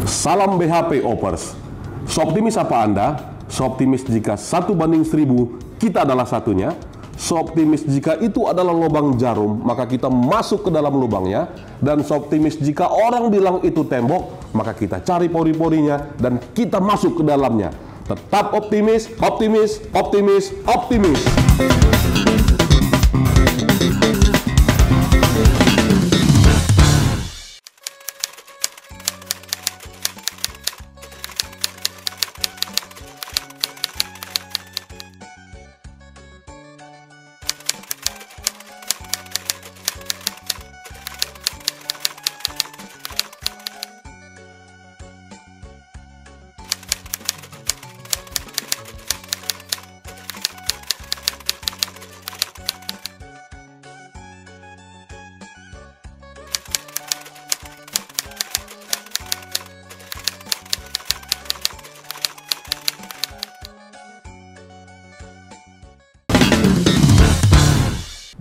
Salam BHP Opers. Seoptimis apa Anda? Seoptimis jika 1:1000 kita adalah satunya? Seoptimis jika itu adalah lubang jarum, maka kita masuk ke dalam lubangnya? Dan seoptimis jika orang bilang itu tembok, maka kita cari pori-porinya dan kita masuk ke dalamnya. Tetap optimis, optimis, optimis, optimis.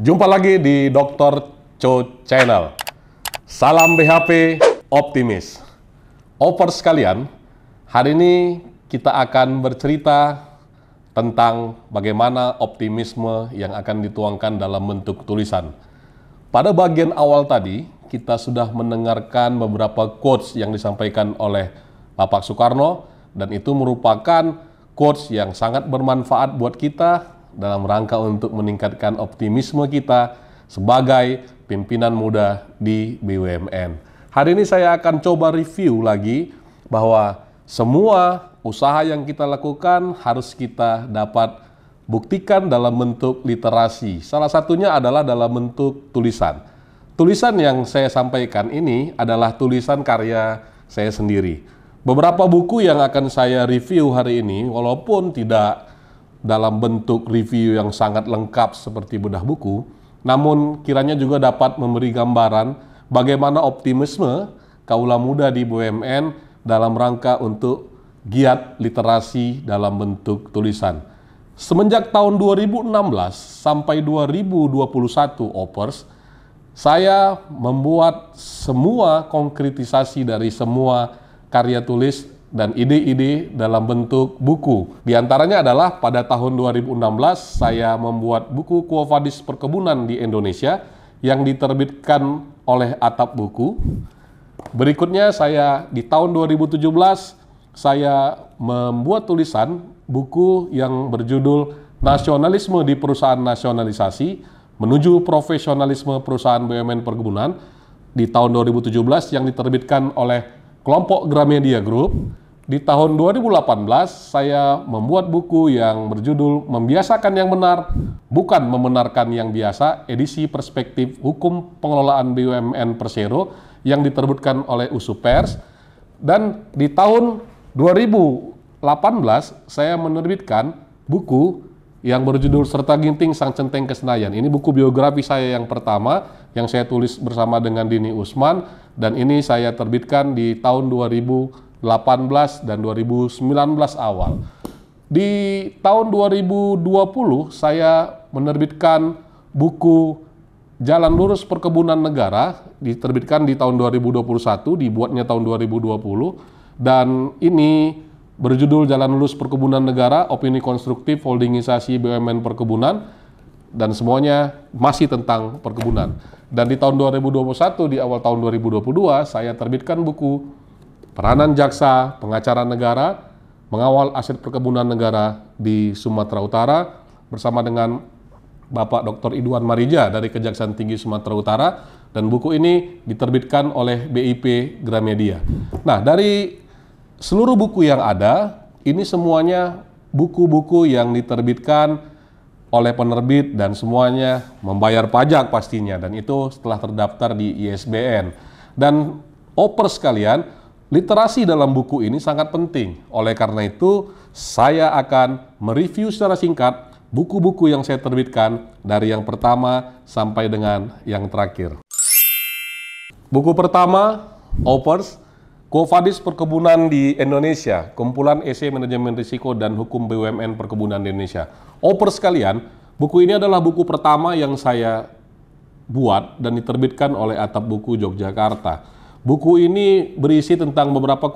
Jumpa lagi di Dr. Cho Channel. Salam BHP Optimis. Opers sekalian, hari ini kita akan bercerita tentang bagaimana optimisme yang akan dituangkan dalam bentuk tulisan. Pada bagian awal tadi, kita sudah mendengarkan beberapa quotes yang disampaikan oleh Bapak Soekarno, dan itu merupakan quotes yang sangat bermanfaat buat kita dalam rangka untuk meningkatkan optimisme kita sebagai pimpinan muda di BUMN. Hari ini saya akan coba review lagi bahwa semua usaha yang kita lakukan harus kita dapat buktikan dalam bentuk literasi. Salah satunya adalah dalam bentuk tulisan. Tulisan yang saya sampaikan ini adalah tulisan karya saya sendiri. Beberapa buku yang akan saya review hari ini, walaupun tidak dalam bentuk review yang sangat lengkap seperti bedah buku, namun kiranya juga dapat memberi gambaran bagaimana optimisme kaula muda di BUMN dalam rangka untuk giat literasi dalam bentuk tulisan. Semenjak tahun 2016 sampai 2021 Opers, saya membuat semua konkretisasi dari semua karya tulis dan ide-ide dalam bentuk buku. Di antaranya adalah pada tahun 2016 saya membuat buku Quo Vadis Perkebunan di Indonesia yang diterbitkan oleh Atap Buku. Berikutnya saya di tahun 2017 saya membuat tulisan buku yang berjudul Nasionalisme di Perusahaan Nasionalisasi menuju Profesionalisme Perusahaan BUMN Perkebunan di tahun 2017 yang diterbitkan oleh kelompok Gramedia Group. Di tahun 2018, saya membuat buku yang berjudul Membiasakan yang Benar, Bukan Membenarkan yang Biasa, edisi perspektif hukum pengelolaan BUMN Persero yang diterbitkan oleh USU Pers. Dan di tahun 2018, saya menerbitkan buku yang berjudul Serta Ginting Sang Centeng Kesenayan. Ini buku biografi saya yang pertama yang saya tulis bersama dengan Dini Usman, dan ini saya terbitkan di tahun 2018 dan 2019 awal. Di tahun 2020 saya menerbitkan buku Jalan Lurus Perkebunan Negara, diterbitkan di tahun 2021, dibuatnya tahun 2020, dan ini berjudul Jalan Lurus Perkebunan Negara, Opini Konstruktif Holdingisasi BUMN Perkebunan, dan semuanya masih tentang perkebunan. Dan di tahun 2021, di awal tahun 2022, saya terbitkan buku Peranan Jaksa Pengacara Negara Mengawal Aset Perkebunan Negara di Sumatera Utara bersama dengan Bapak Dr. Idwan Marija dari Kejaksaan Tinggi Sumatera Utara, dan buku ini diterbitkan oleh BIP Gramedia. Nah, dari seluruh buku yang ada, ini semuanya buku-buku yang diterbitkan oleh penerbit dan semuanya membayar pajak pastinya, dan itu setelah terdaftar di ISBN. Dan Opers sekalian, literasi dalam buku ini sangat penting. Oleh karena itu, saya akan mereview secara singkat buku-buku yang saya terbitkan dari yang pertama sampai dengan yang terakhir. Buku pertama, Opers, Quo Vadis Perkebunan di Indonesia, kumpulan esai manajemen risiko dan hukum BUMN Perkebunan di Indonesia. Opers sekalian, buku ini adalah buku pertama yang saya buat dan diterbitkan oleh Atap Buku Yogyakarta. Buku ini berisi tentang beberapa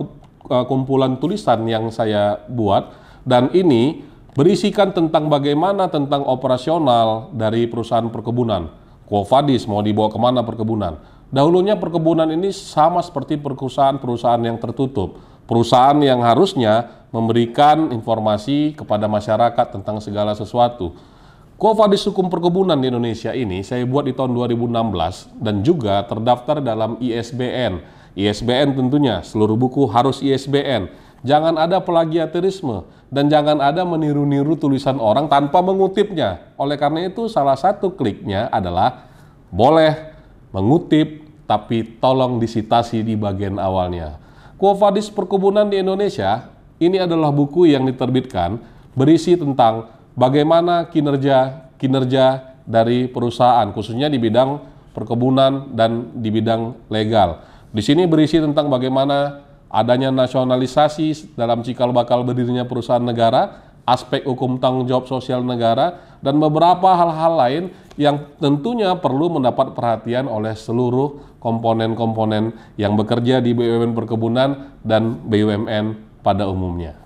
kumpulan tulisan yang saya buat, dan ini berisikan tentang bagaimana tentang operasional dari perusahaan perkebunan. Quo Vadis mau dibawa kemana perkebunan? Dahulunya perkebunan ini sama seperti perusahaan-perusahaan yang tertutup. Perusahaan yang harusnya memberikan informasi kepada masyarakat tentang segala sesuatu. Quo Vadis Hukum Perkebunan di Indonesia ini saya buat di tahun 2016 dan juga terdaftar dalam ISBN. ISBN tentunya, seluruh buku harus ISBN. Jangan ada plagiarisme dan jangan ada meniru-niru tulisan orang tanpa mengutipnya. Oleh karena itu salah satu kliknya adalah boleh mengutip tapi tolong disitasi di bagian awalnya. Quo Vadis Perkebunan di Indonesia ini adalah buku yang diterbitkan berisi tentang bagaimana kinerja dari perusahaan khususnya di bidang perkebunan dan di bidang legal. Di sini berisi tentang bagaimana adanya nasionalisasi dalam cikal bakal berdirinya perusahaan negara, aspek hukum tanggung jawab sosial negara, dan beberapa hal-hal lain yang tentunya perlu mendapat perhatian oleh seluruh komponen-komponen yang bekerja di BUMN Perkebunan dan BUMN pada umumnya.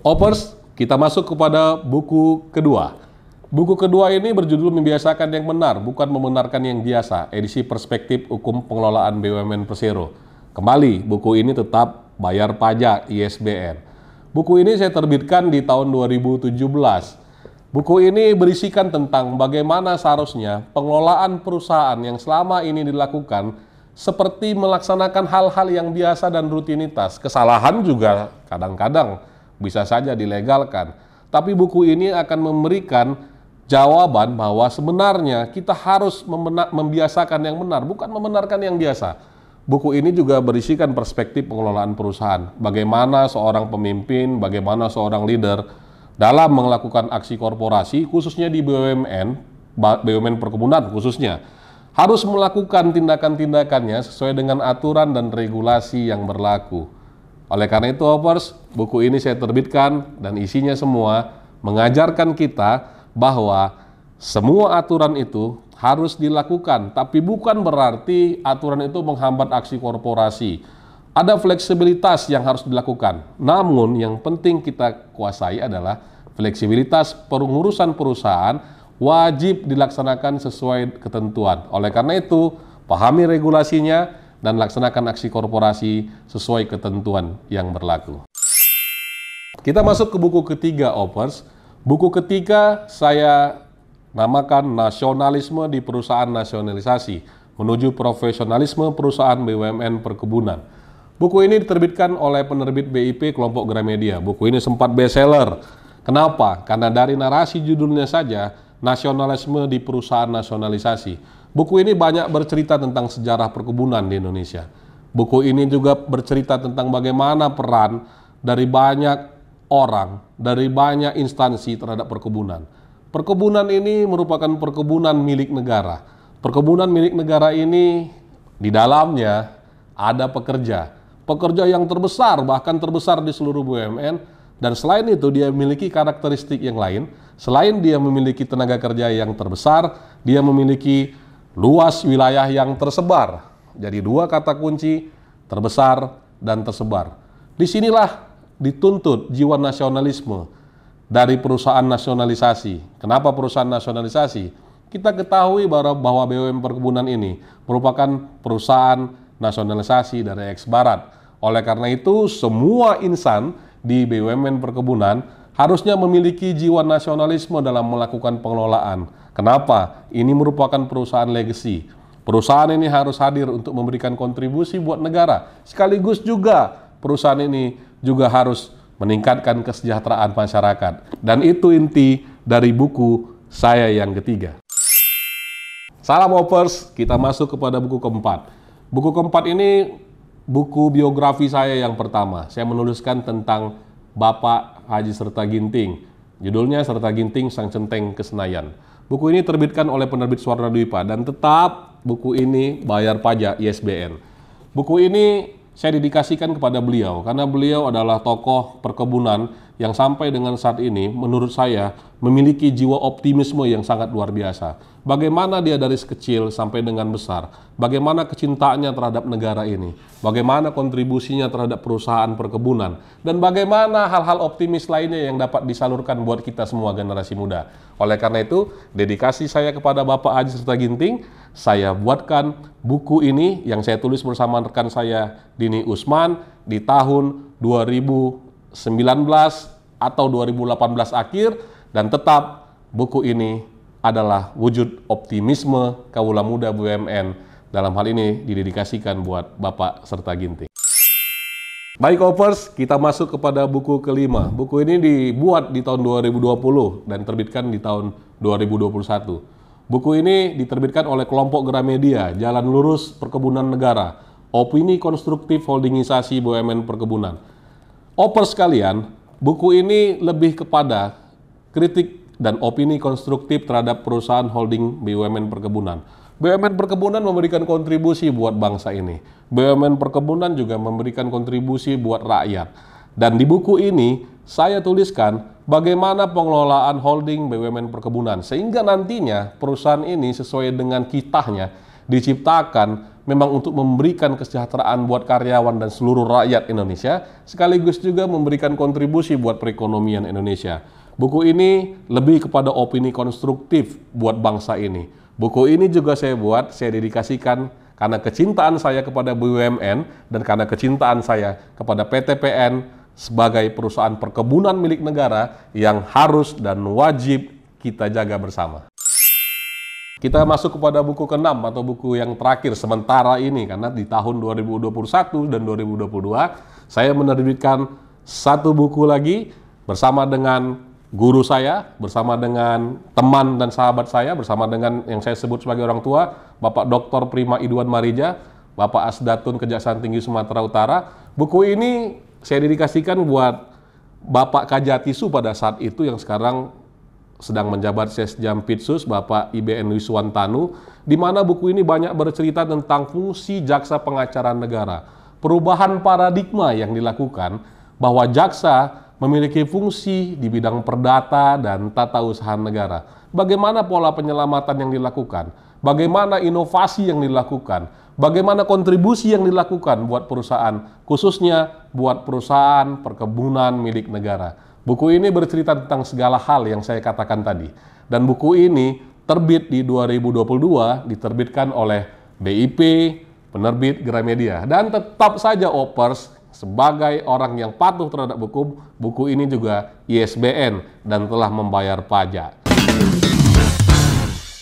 Opers, kita masuk kepada buku kedua. Buku kedua ini berjudul Membiasakan yang Benar, Bukan Membenarkan yang Biasa, edisi Perspektif Hukum Pengelolaan BUMN Persero. Kembali, buku ini tetap bayar pajak ISBN. Buku ini saya terbitkan di tahun 2017. Buku ini berisikan tentang bagaimana seharusnya pengelolaan perusahaan yang selama ini dilakukan seperti melaksanakan hal-hal yang biasa dan rutinitas. Kesalahan juga kadang-kadang bisa saja dilegalkan. Tapi buku ini akan memberikan jawaban bahwa sebenarnya kita harus membiasakan yang benar, bukan membenarkan yang biasa. Buku ini juga berisikan perspektif pengelolaan perusahaan. Bagaimana seorang pemimpin, bagaimana seorang leader dalam melakukan aksi korporasi, khususnya di BUMN Perkebunan khususnya, harus melakukan tindakan-tindakannya sesuai dengan aturan dan regulasi yang berlaku. Oleh karena itu, Hoppers, buku ini saya terbitkan dan isinya semua mengajarkan kita bahwa semua aturan itu harus dilakukan, tapi bukan berarti aturan itu menghambat aksi korporasi. Ada fleksibilitas yang harus dilakukan. Namun yang penting kita kuasai adalah fleksibilitas pengurusan perusahaan wajib dilaksanakan sesuai ketentuan. Oleh karena itu, pahami regulasinya dan laksanakan aksi korporasi sesuai ketentuan yang berlaku. Kita masuk ke buku ketiga, Opers. Buku ketiga saya namakan Nasionalisme di Perusahaan Nasionalisasi, menuju profesionalisme perusahaan BUMN Perkebunan. Buku ini diterbitkan oleh penerbit BIP Kelompok Gramedia. Buku ini sempat bestseller. Kenapa? Karena dari narasi judulnya saja, Nasionalisme di Perusahaan Nasionalisasi. Buku ini banyak bercerita tentang sejarah perkebunan di Indonesia. Buku ini juga bercerita tentang bagaimana peran dari banyak orang, dari banyak instansi terhadap perkebunan. Perkebunan ini merupakan perkebunan milik negara. Perkebunan milik negara ini di dalamnya ada pekerja. Pekerja yang terbesar, bahkan terbesar di seluruh BUMN. Dan selain itu dia memiliki karakteristik yang lain. Selain dia memiliki tenaga kerja yang terbesar, dia memiliki luas wilayah yang tersebar. Jadi dua kata kunci, terbesar dan tersebar. Disinilah dituntut jiwa nasionalisme dari perusahaan nasionalisasi. Kenapa perusahaan nasionalisasi? Kita ketahui bahwa BUMN Perkebunan ini merupakan perusahaan nasionalisasi dari ex-Barat. Oleh karena itu, semua insan di BUMN Perkebunan harusnya memiliki jiwa nasionalisme dalam melakukan pengelolaan. Kenapa? Ini merupakan perusahaan legacy. Perusahaan ini harus hadir untuk memberikan kontribusi buat negara. Sekaligus juga perusahaan ini juga harus meningkatkan kesejahteraan masyarakat. Dan itu inti dari buku saya yang ketiga. Salam Hoppers, kita masuk kepada buku keempat. Buku keempat ini buku biografi saya yang pertama. Saya menuliskan tentang Bapak Haji Serta Ginting. Judulnya Serta Ginting Sang Centeng ke Senayan. Buku ini terbitkan oleh penerbit Swarna Dwipa dan tetap buku ini bayar pajak ISBN. Buku ini saya dedikasikan kepada beliau karena beliau adalah tokoh perkebunan yang sampai dengan saat ini menurut saya memiliki jiwa optimisme yang sangat luar biasa. Bagaimana dia dari kecil sampai dengan besar, bagaimana kecintaannya terhadap negara ini, bagaimana kontribusinya terhadap perusahaan perkebunan, dan bagaimana hal-hal optimis lainnya yang dapat disalurkan buat kita semua generasi muda. Oleh karena itu, dedikasi saya kepada Bapak Haji Serta Ginting, saya buatkan buku ini yang saya tulis bersama rekan saya Dini Usman di tahun 2019 atau 2018 akhir, dan tetap buku ini adalah wujud optimisme Kawula Muda BUMN. Dalam hal ini didedikasikan buat Bapak Serta Ginting. Baik Hoppers, kita masuk kepada buku kelima. Buku ini dibuat di tahun 2020 dan terbitkan di tahun 2021. Buku ini diterbitkan oleh kelompok Gramedia, Jalan Lurus Perkebunan Negara, Opini Konstruktif Holdingisasi BUMN Perkebunan. Hoppers sekalian, buku ini lebih kepada kritik dan opini konstruktif terhadap perusahaan holding BUMN Perkebunan. BUMN Perkebunan memberikan kontribusi buat bangsa ini. BUMN Perkebunan juga memberikan kontribusi buat rakyat. Dan di buku ini saya tuliskan bagaimana pengelolaan holding BUMN Perkebunan sehingga nantinya perusahaan ini sesuai dengan kitahnya diciptakan memang untuk memberikan kesejahteraan buat karyawan dan seluruh rakyat Indonesia, sekaligus juga memberikan kontribusi buat perekonomian Indonesia. Buku ini lebih kepada opini konstruktif buat bangsa ini. Buku ini juga saya buat, saya dedikasikan karena kecintaan saya kepada BUMN dan karena kecintaan saya kepada PTPN sebagai perusahaan perkebunan milik negara yang harus dan wajib kita jaga bersama. Kita masuk kepada buku ke-6 atau buku yang terakhir sementara ini, karena di tahun 2021 dan 2022 saya menerbitkan satu buku lagi bersama dengan guru saya, bersama dengan teman dan sahabat saya, bersama dengan yang saya sebut sebagai orang tua, Bapak Dr. Prima Idwan Marija, Bapak Asdatun Kejaksaan Tinggi Sumatera Utara. Buku ini saya dedikasikan buat Bapak Kajatisu pada saat itu yang sekarang sedang menjabat Sesjam Pitsus, Bapak IBN Wiswantanu, di mana buku ini banyak bercerita tentang fungsi jaksa pengacara negara. Perubahan paradigma yang dilakukan bahwa jaksa memiliki fungsi di bidang perdata dan tata usaha negara. Bagaimana pola penyelamatan yang dilakukan, bagaimana inovasi yang dilakukan, bagaimana kontribusi yang dilakukan buat perusahaan, khususnya buat perusahaan perkebunan milik negara. Buku ini bercerita tentang segala hal yang saya katakan tadi. Dan buku ini terbit di 2022, diterbitkan oleh BIP, penerbit Gramedia. Dan tetap saja Hoppers, sebagai orang yang patuh terhadap buku ini juga ISBN dan telah membayar pajak.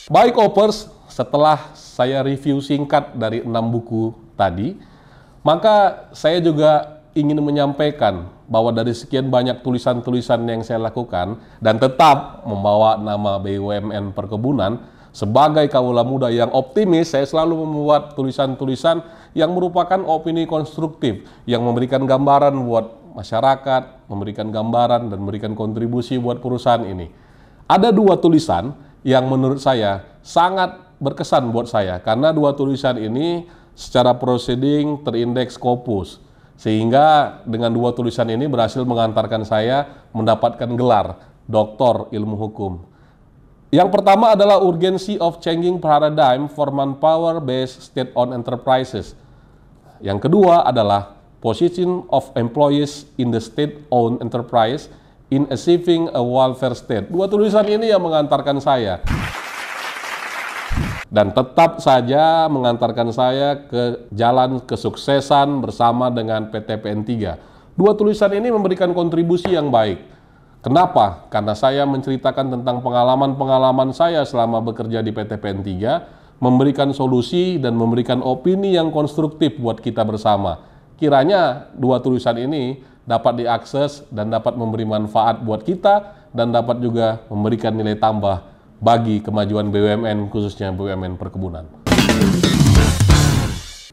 Baik Hoppers, setelah saya review singkat dari 6 buku tadi, maka saya juga ingin menyampaikan bahwa dari sekian banyak tulisan-tulisan yang saya lakukan dan tetap membawa nama BUMN Perkebunan, sebagai kawula muda yang optimis, saya selalu membuat tulisan-tulisan yang merupakan opini konstruktif, yang memberikan gambaran buat masyarakat, memberikan gambaran dan memberikan kontribusi buat perusahaan ini. Ada 2 tulisan yang menurut saya sangat berkesan buat saya, karena 2 tulisan ini secara proceeding terindeks Scopus, sehingga dengan 2 tulisan ini berhasil mengantarkan saya mendapatkan gelar Doktor Ilmu Hukum. Yang pertama adalah Urgency of Changing Paradigm for Manpower-Based State-Owned Enterprises. Yang kedua adalah Position of Employees in the State-Owned Enterprise in Achieving a Welfare State. 2 tulisan ini yang mengantarkan saya. Dan tetap saja mengantarkan saya ke jalan kesuksesan bersama dengan PTPN 3. 2 tulisan ini memberikan kontribusi yang baik. Kenapa? Karena saya menceritakan tentang pengalaman-pengalaman saya selama bekerja di PTPN 3, memberikan solusi dan memberikan opini yang konstruktif buat kita bersama. Kiranya 2 tulisan ini dapat diakses dan dapat memberi manfaat buat kita dan dapat juga memberikan nilai tambah bagi kemajuan BUMN, khususnya BUMN Perkebunan.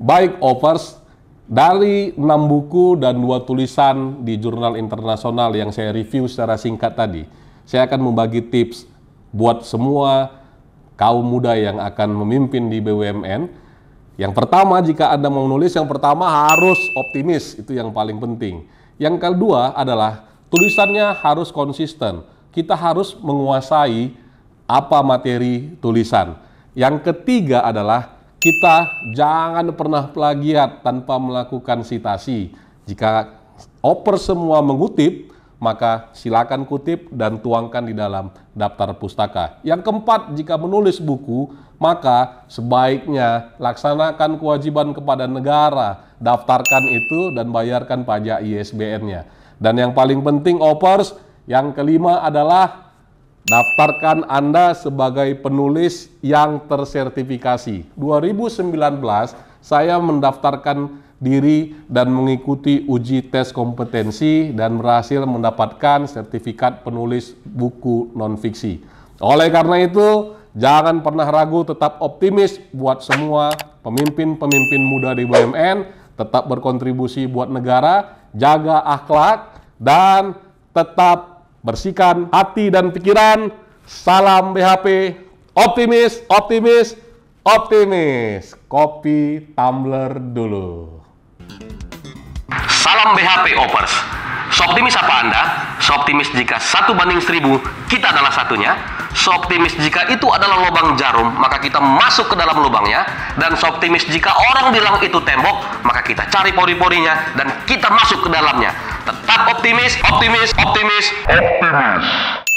Baik Hoppers, dari 6 buku dan 2 tulisan di jurnal internasional yang saya review secara singkat tadi, saya akan membagi tips buat semua kaum muda yang akan memimpin di BUMN. Yang pertama, jika Anda mau menulis, yang pertama harus optimis, itu yang paling penting. Yang kedua adalah tulisannya harus konsisten. Kita harus menguasai apa materi tulisan. Yang ketiga adalah kita jangan pernah plagiat tanpa melakukan sitasi. Jika oper semua mengutip, maka silakan kutip dan tuangkan di dalam daftar pustaka. Yang keempat, jika menulis buku, maka sebaiknya laksanakan kewajiban kepada negara, daftarkan itu dan bayarkan pajak ISBN-nya. Dan yang paling penting, Opers, yang kelima adalah daftarkan Anda sebagai penulis yang tersertifikasi. 2019 saya mendaftarkan diri dan mengikuti uji tes kompetensi dan berhasil mendapatkan sertifikat penulis buku non-fiksi. Oleh karena itu, jangan pernah ragu, tetap optimis buat semua pemimpin-pemimpin muda di BUMN, tetap berkontribusi buat negara, jaga akhlak, dan tetap bersihkan hati dan pikiran. Salam BHP, optimis, optimis, optimis. Kopi tumbler dulu. Salam BHP Opers. Seoptimis apa Anda? Seoptimis jika 1:1000 kita adalah satunya. Seoptimis jika itu adalah lubang jarum, maka kita masuk ke dalam lubangnya. Dan seoptimis jika orang bilang itu tembok, maka kita cari pori-porinya dan kita masuk ke dalamnya. Tetap optimis, optimis, optimis, optimis.